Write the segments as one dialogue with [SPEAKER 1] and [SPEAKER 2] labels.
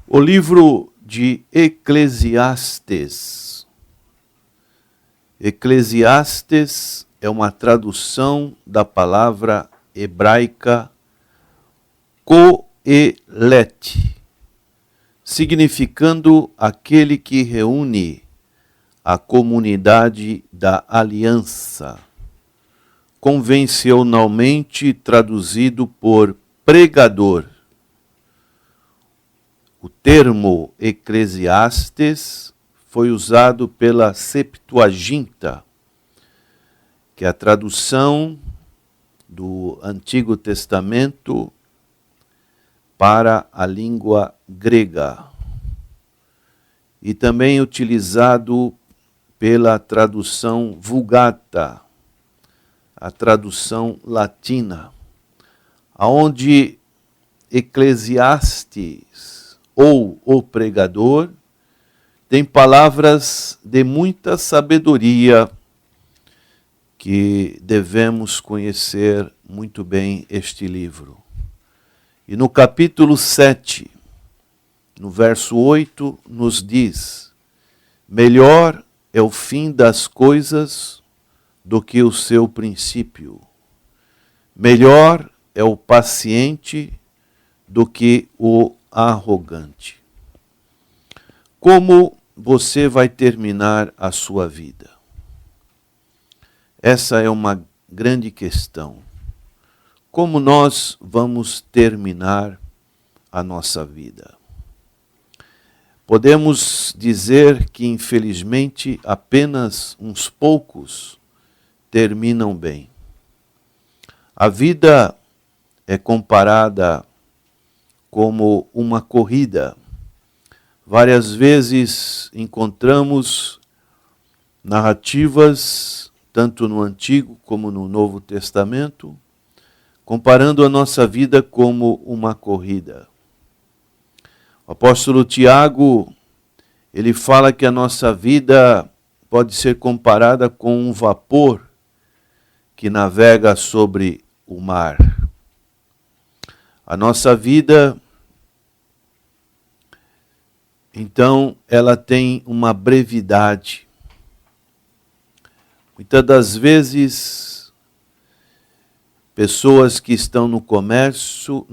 [SPEAKER 1] O livro de Eclesiastes. Eclesiastes é uma tradução da palavra hebraica Coelet, significando aquele que reúne a comunidade da aliança, convencionalmente traduzido por pregador. O termo Eclesiastes foi usado pela Septuaginta, que é a tradução do Antigo Testamento para a língua grega, e também utilizado pela tradução Vulgata, a tradução latina, aonde Eclesiastes, ou o pregador, tem palavras de muita sabedoria que devemos conhecer muito bem este livro. E no capítulo 7, no verso 8, nos diz: melhor é o fim das coisas do que o seu princípio. Melhor é o paciente do que o arrogante. Como você vai terminar a sua vida? Essa é uma grande questão. Como nós vamos terminar a nossa vida? Podemos dizer que, infelizmente, apenas uns poucos terminam bem. A vida é comparada como uma corrida. Várias vezes encontramos narrativas, tanto no Antigo como no Novo Testamento, comparando a nossa vida como uma corrida. O apóstolo Tiago, ele fala que a nossa vida pode ser comparada com um vapor que navega sobre o mar. A nossa vida, então, ela tem uma brevidade. Muitas das vezes, pessoas que estão no comércio,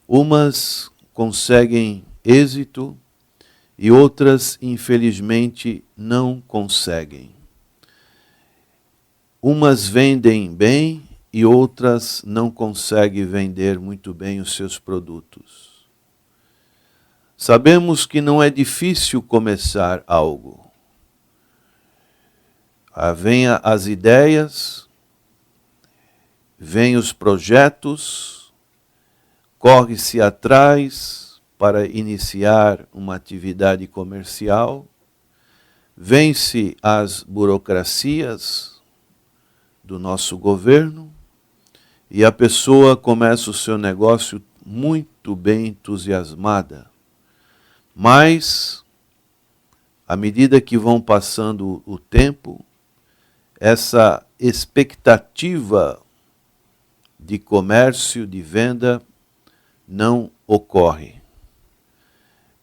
[SPEAKER 1] umas conseguem êxito e outras, infelizmente, não conseguem. Umas vendem bem e outras não conseguem vender muito bem os seus produtos. Sabemos que não é difícil começar algo. Vêm as ideias, vêm os projetos, corre-se atrás para iniciar uma atividade comercial, vence as burocracias do nosso governo e a pessoa começa o seu negócio muito bem entusiasmada. Mas, à medida que vão passando o tempo, essa expectativa de comércio, de venda, não ocorre.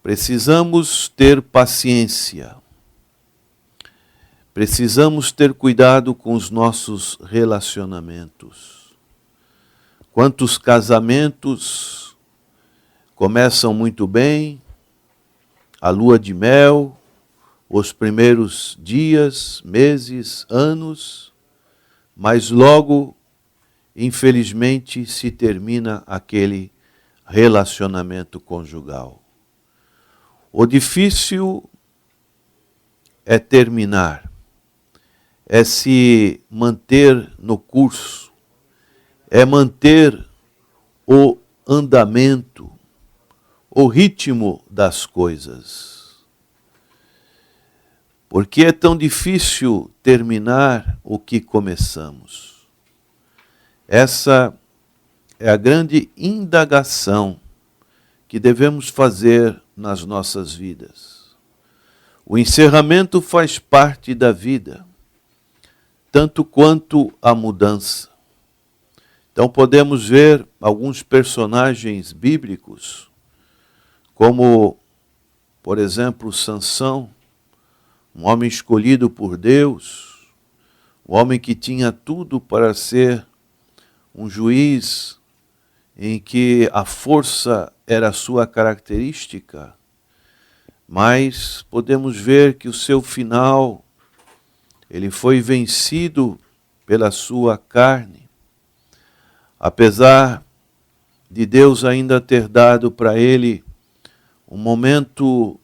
[SPEAKER 1] Precisamos ter paciência. Precisamos ter cuidado com os nossos relacionamentos. Quantos casamentos começam muito bem, a lua de mel, os primeiros dias, meses, anos, mas logo, infelizmente, se termina aquele relacionamento conjugal. O difícil é terminar, é se manter no curso, é manter o andamento, o ritmo das coisas. Por que é tão difícil terminar o que começamos? Essa é a grande indagação que devemos fazer nas nossas vidas. O encerramento faz parte da vida, tanto quanto a mudança. Então podemos ver alguns personagens bíblicos como, por exemplo, Sansão, um homem escolhido por Deus, um homem que tinha tudo para ser um juiz em que a força era a sua característica, mas podemos ver que o seu final, ele foi vencido pela sua carne. Apesar de Deus ainda ter dado para ele um momento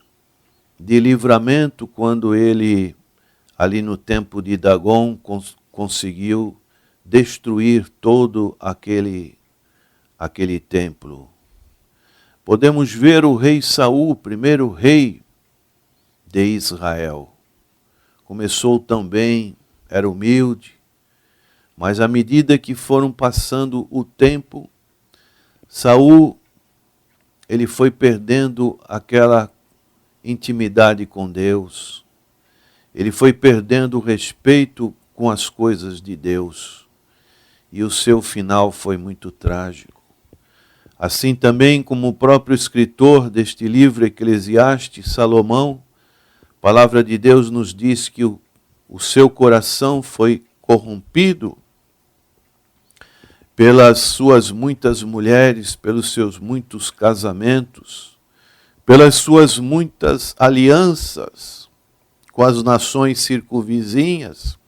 [SPEAKER 1] de livramento, quando ele, ali no tempo de Dagon, conseguiu destruir todo aquele templo. Podemos ver o rei Saul, o primeiro rei de Israel. Começou também, era humilde, mas à medida que foram passando o tempo, Saul, ele foi perdendo aquela intimidade com Deus. Ele foi perdendo o respeito com as coisas de Deus. E o seu final foi muito trágico. Assim também como o próprio escritor deste livro, Eclesiastes, Salomão, a palavra de Deus nos diz que o seu coração foi corrompido pelas suas muitas mulheres, pelos seus muitos casamentos, pelas suas muitas alianças com as nações circunvizinhas.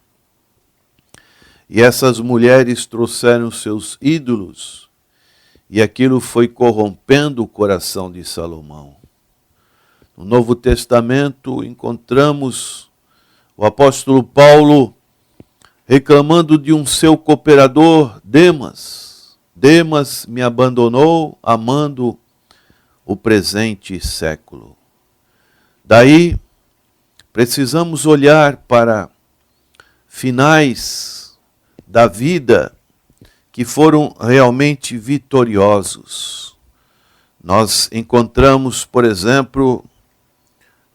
[SPEAKER 1] E essas mulheres trouxeram seus ídolos, e aquilo foi corrompendo o coração de Salomão. No Novo Testamento encontramos o apóstolo Paulo reclamando de um seu cooperador, Demas. Demas me abandonou, amando o presente século. Daí, precisamos olhar para finais da vida que foram realmente vitoriosos. Nós encontramos, por exemplo,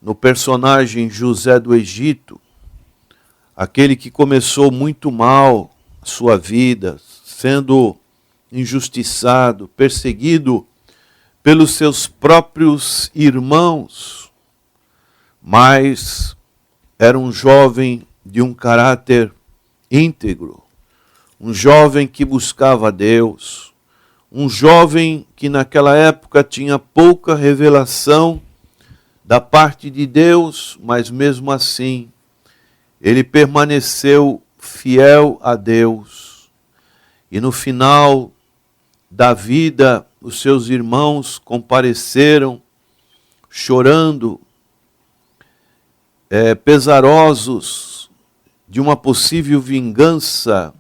[SPEAKER 1] no personagem José do Egito, aquele que começou muito mal a sua vida, sendo injustiçado, perseguido pelos seus próprios irmãos, mas era um jovem de um caráter íntegro, um jovem que buscava Deus, um jovem que naquela época tinha pouca revelação da parte de Deus, mas mesmo assim ele permaneceu fiel a Deus. E no final da vida, os seus irmãos compareceram, chorando, pesarosos de uma possível vingança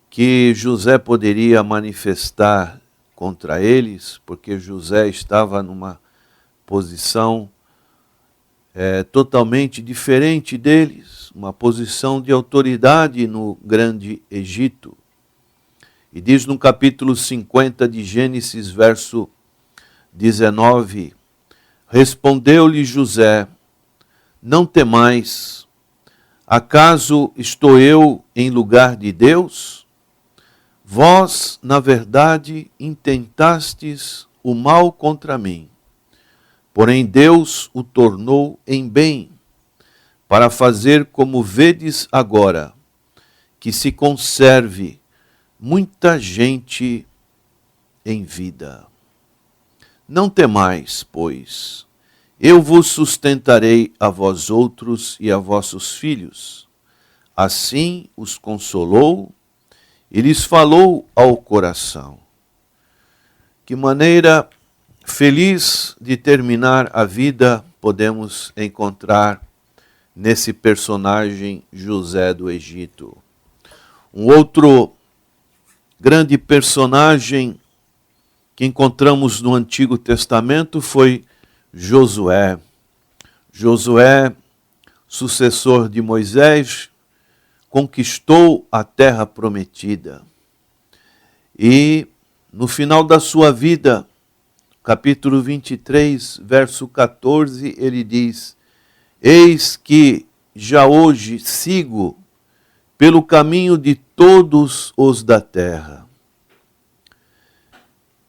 [SPEAKER 1] que José poderia manifestar contra eles, porque José estava numa posição totalmente diferente deles, uma posição de autoridade no grande Egito. E diz no capítulo 50 de Gênesis, verso 19, respondeu-lhe José, não temais, acaso estou eu em lugar de Deus? Vós, na verdade, intentastes o mal contra mim, porém Deus o tornou em bem, para fazer como vedes agora, que se conserve muita gente em vida. Não temais, pois, eu vos sustentarei a vós outros e a vossos filhos. Assim os consolou e lhes falou ao coração. Que maneira feliz de terminar a vida podemos encontrar nesse personagem José do Egito. Um outro grande personagem que encontramos no Antigo Testamento foi Josué. Josué, sucessor de Moisés, conquistou a terra prometida. E no final da sua vida, capítulo 23, verso 14, ele diz, eis que já hoje sigo pelo caminho de todos os da terra.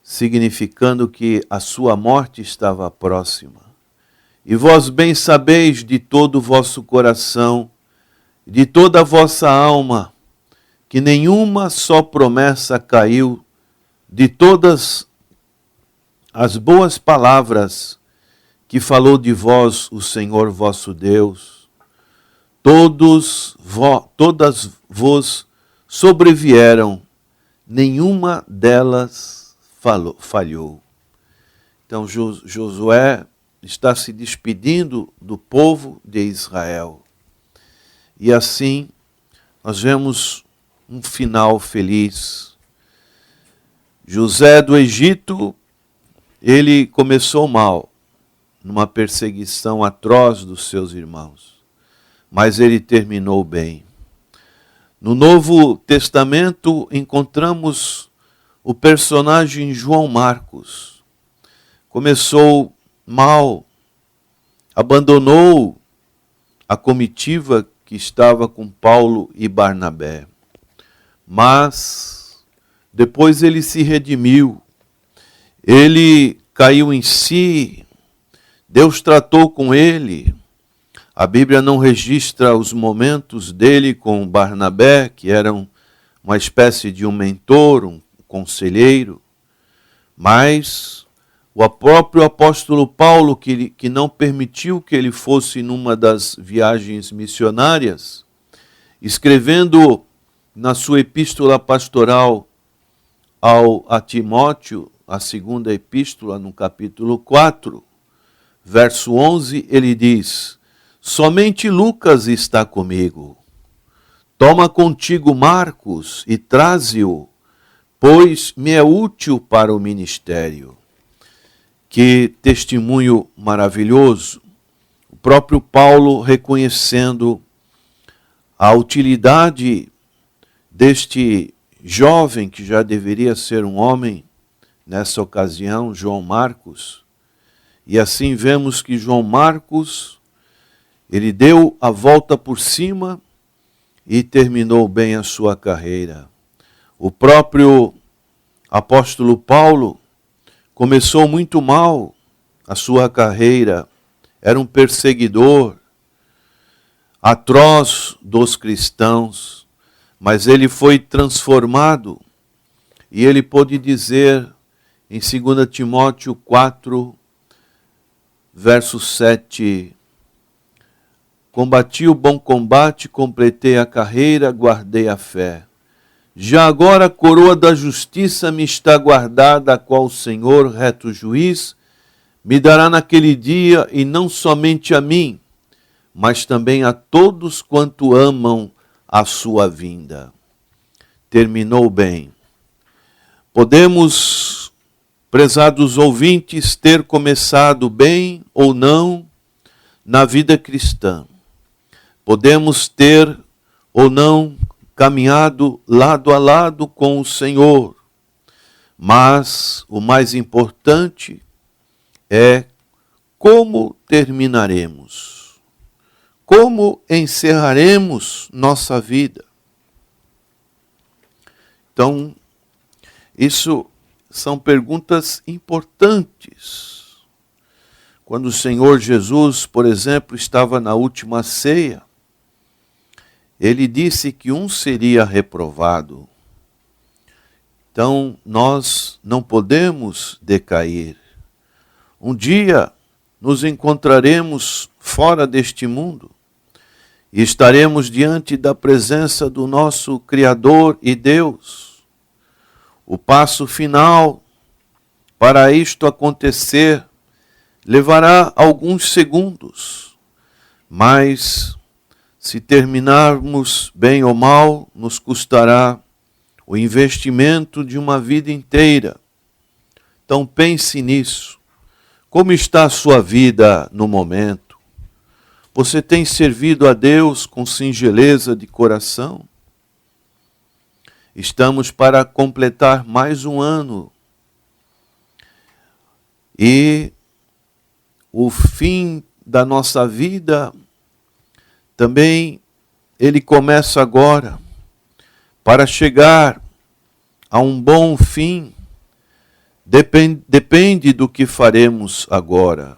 [SPEAKER 1] significando que a sua morte estava próxima. E vós bem sabeis de todo o vosso coração, de toda a vossa alma, que nenhuma só promessa caiu de todas as boas palavras que falou de vós o Senhor vosso Deus. Todas vos sobrevieram, nenhuma delas falhou. Então Josué está se despedindo do povo de Israel. E assim nós vemos um final feliz. José do Egito, ele começou mal, numa perseguição atroz dos seus irmãos, mas ele terminou bem. No Novo Testamento encontramos o personagem João Marcos. Começou mal, abandonou a comitiva que estava com Paulo e Barnabé. Mas depois ele se redimiu, ele caiu em si, Deus tratou com ele. A Bíblia não registra os momentos dele com Barnabé, que era uma espécie de um mentor, um conselheiro, mas o próprio apóstolo Paulo, que não permitiu que ele fosse numa das viagens missionárias, escrevendo na sua epístola pastoral a Timóteo, a segunda epístola, no capítulo 4, verso 11, ele diz: somente Lucas está comigo. Toma contigo Marcos e traze-o, pois me é útil para o ministério. Que testemunho maravilhoso! O próprio Paulo reconhecendo a utilidade deste jovem, que já deveria ser um homem, nessa ocasião, João Marcos. E assim vemos que João Marcos, ele deu a volta por cima e terminou bem a sua carreira. O próprio apóstolo Paulo começou muito mal a sua carreira, era um perseguidor atroz dos cristãos, mas ele foi transformado e ele pôde dizer em 2 Timóteo 4, verso 7, combati o bom combate, completei a carreira, guardei a fé. Já agora a coroa da justiça me está guardada, a qual o Senhor, reto juiz, me dará naquele dia, e não somente a mim, mas também a todos quanto amam a sua vinda. Terminou bem. Podemos, prezados ouvintes, ter começado bem ou não na vida cristã. Podemos ter ou não caminhado lado a lado com o Senhor, mas o mais importante é como terminaremos, como encerraremos nossa vida. Então, isso são perguntas importantes. Quando o Senhor Jesus, por exemplo, estava na última ceia, ele disse que um seria reprovado. Então, nós não podemos decair. Um dia nos encontraremos fora deste mundo e estaremos diante da presença do nosso Criador e Deus. O passo final para isto acontecer levará alguns segundos, mas se terminarmos bem ou mal, nos custará o investimento de uma vida inteira. Então pense nisso. Como está a sua vida no momento? Você tem servido a Deus com singeleza de coração? Estamos para completar mais um ano. E o fim da nossa vida também ele começa agora. Para chegar a um bom fim, Depende do que faremos agora.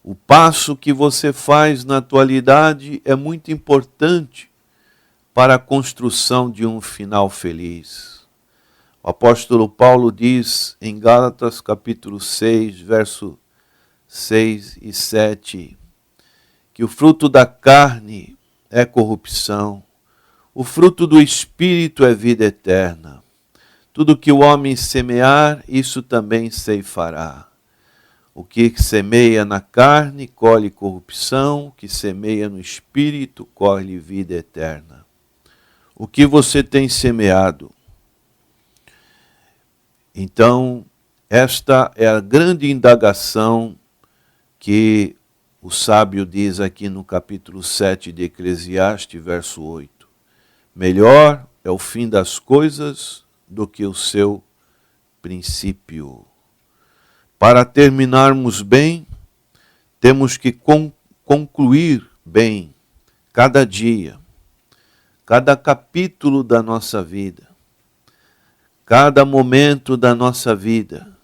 [SPEAKER 1] O passo que você faz na atualidade é muito importante para a construção de um final feliz. O apóstolo Paulo diz em Gálatas capítulo 6, verso 6 e 7, que o fruto da carne é corrupção, o fruto do Espírito é vida eterna. Tudo que o homem semear, isso também ceifará. O que semeia na carne, colhe corrupção, o que semeia no Espírito, colhe vida eterna. O que você tem semeado? Então, esta é a grande indagação que o sábio diz aqui no capítulo 7 de Eclesiastes, verso 8. Melhor é o fim das coisas do que o seu princípio. Para terminarmos bem, temos que concluir bem cada dia, cada capítulo da nossa vida, cada momento da nossa vida,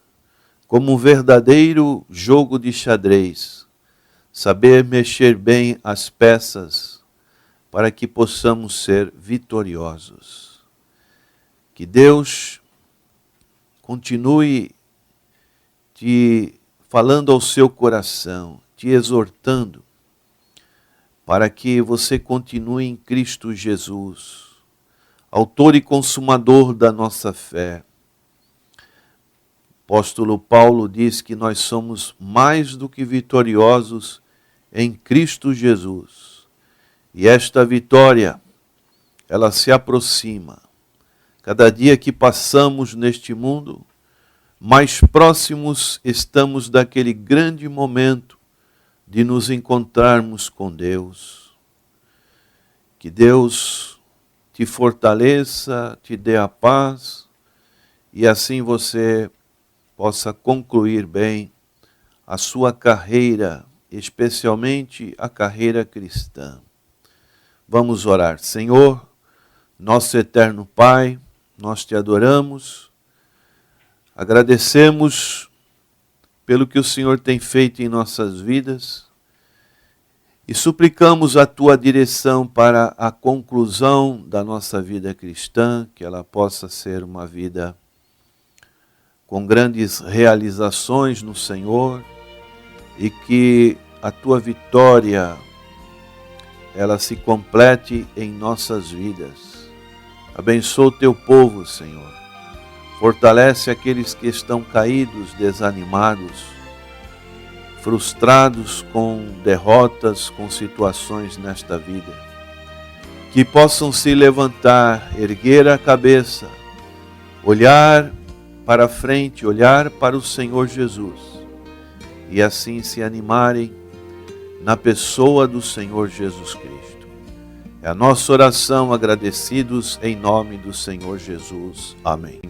[SPEAKER 1] como um verdadeiro jogo de xadrez, saber mexer bem as peças para que possamos ser vitoriosos. Que Deus continue te falando ao seu coração, te exortando, para que você continue em Cristo Jesus, autor e consumador da nossa fé. O apóstolo Paulo diz que nós somos mais do que vitoriosos em Cristo Jesus. E esta vitória, ela se aproxima. Cada dia que passamos neste mundo, mais próximos estamos daquele grande momento de nos encontrarmos com Deus. Que Deus te fortaleça, te dê a paz e assim você possa concluir bem a sua carreira, especialmente a carreira cristã. Vamos orar. Senhor, nosso eterno Pai, nós te adoramos, agradecemos pelo que o Senhor tem feito em nossas vidas e suplicamos a tua direção para a conclusão da nossa vida cristã, que ela possa ser uma vida com grandes realizações no Senhor e que a tua vitória ela se complete em nossas vidas. Abençoa o teu povo, Senhor. Fortalece aqueles que estão caídos, desanimados, frustrados com derrotas, com situações nesta vida. Que possam se levantar, erguer a cabeça, olhar para frente, olhar para o Senhor Jesus e assim se animarem na pessoa do Senhor Jesus Cristo. É a nossa oração, agradecidos em nome do Senhor Jesus. Amém.